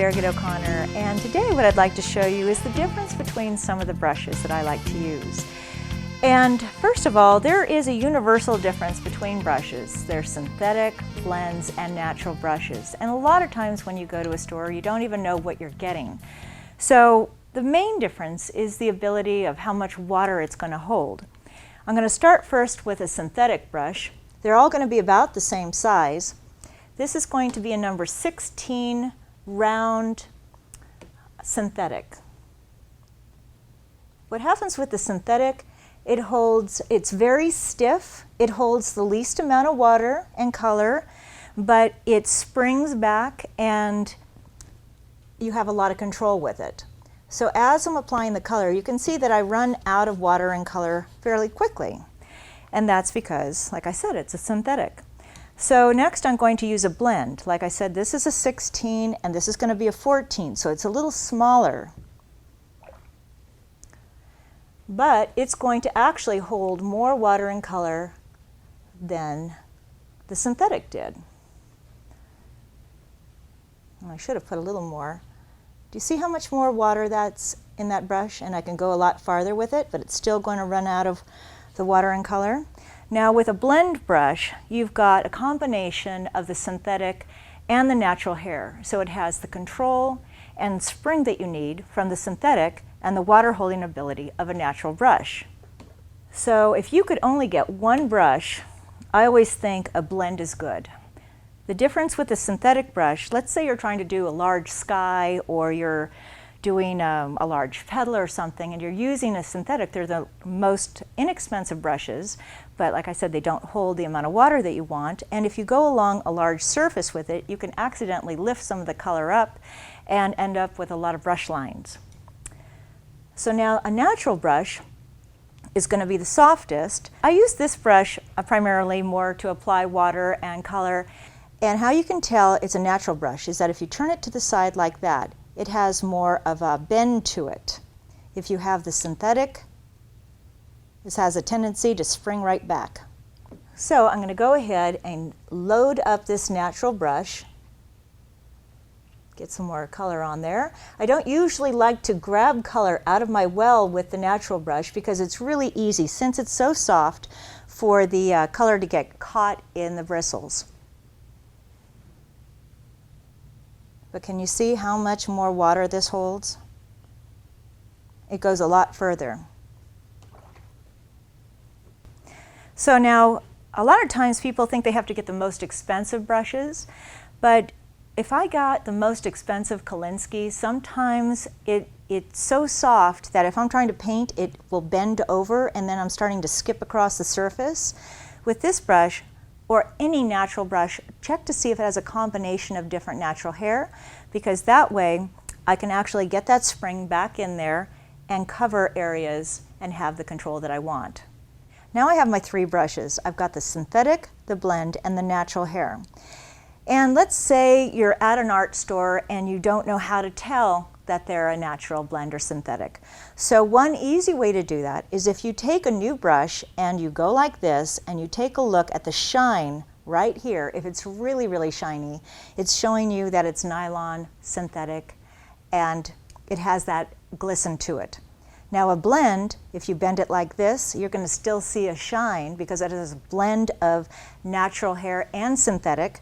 Birgit O'Connor, and today what I'd like to show you is the difference between some of the brushes that I like to use. And first of all, there is a universal difference between brushes. There's synthetic, blends, and natural brushes. And a lot of times when you go to a store, you don't even know what you're getting. So the main difference is the ability of how much water it's going to hold. I'm going to start first with a synthetic brush. They're all going to be about the same size. This is going to be a number 16 round synthetic. What happens with the synthetic, it's very stiff, it holds the least amount of water and color, but it springs back and you have a lot of control with it. So as I'm applying the color, you can see that I run out of water and color fairly quickly. And that's because, like I said, it's a synthetic. So next I'm going to use a blend. Like I said, this is a 16 and this is going to be a 14, so it's a little smaller. But it's going to actually hold more water and color than the synthetic did. I should have put a little more. Do you see how much more water that's in that brush? And I can go a lot farther with it, but it's still going to run out of the water and color. Now with a blend brush, you've got a combination of the synthetic and the natural hair. So it has the control and spring that you need from the synthetic and the water holding ability of a natural brush. So if you could only get one brush, I always think a blend is good. The difference with the synthetic brush, let's say you're trying to do a large sky or you're doing a large petal or something and you're using a synthetic, they're the most inexpensive brushes, but like I said, they don't hold the amount of water that you want, and if you go along a large surface with it, you can accidentally lift some of the color up and end up with a lot of brush lines. So now a natural brush is going to be the softest. I use this brush primarily more to apply water and color, and how you can tell it's a natural brush is that if you turn it to the side like that, it has more of a bend to it. If you have the synthetic, this has a tendency to spring right back. So I'm going to go ahead and load up this natural brush. Get some more color on there. I don't usually like to grab color out of my well with the natural brush because it's really easy, since it's so soft, for the color to get caught in the bristles. But can you see how much more water this holds? It goes a lot further. So now, a lot of times people think they have to get the most expensive brushes, but if I got the most expensive Kolinsky, sometimes it's so soft that if I'm trying to paint, it will bend over and then I'm starting to skip across the surface. With this brush, or any natural brush, check to see if it has a combination of different natural hair, because that way I can actually get that spring back in there and cover areas and have the control that I want. Now I have my three brushes. I've got the synthetic, the blend, and the natural hair. And let's say you're at an art store and you don't know how to tell that they're a natural, blend, or synthetic. So one easy way to do that is if you take a new brush and you go like this and you take a look at the shine right here. If it's really, really shiny, it's showing you that it's nylon, synthetic, and it has that glisten to it. Now a blend, if you bend it like this, you're going to still see a shine because it is a blend of natural hair and synthetic,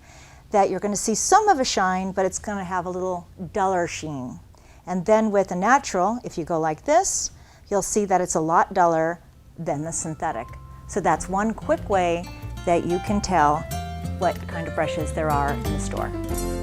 that you're going to see some of a shine, but it's going to have a little duller sheen. And then with a natural, if you go like this, you'll see that it's a lot duller than the synthetic. So that's one quick way that you can tell what kind of brushes there are in the store.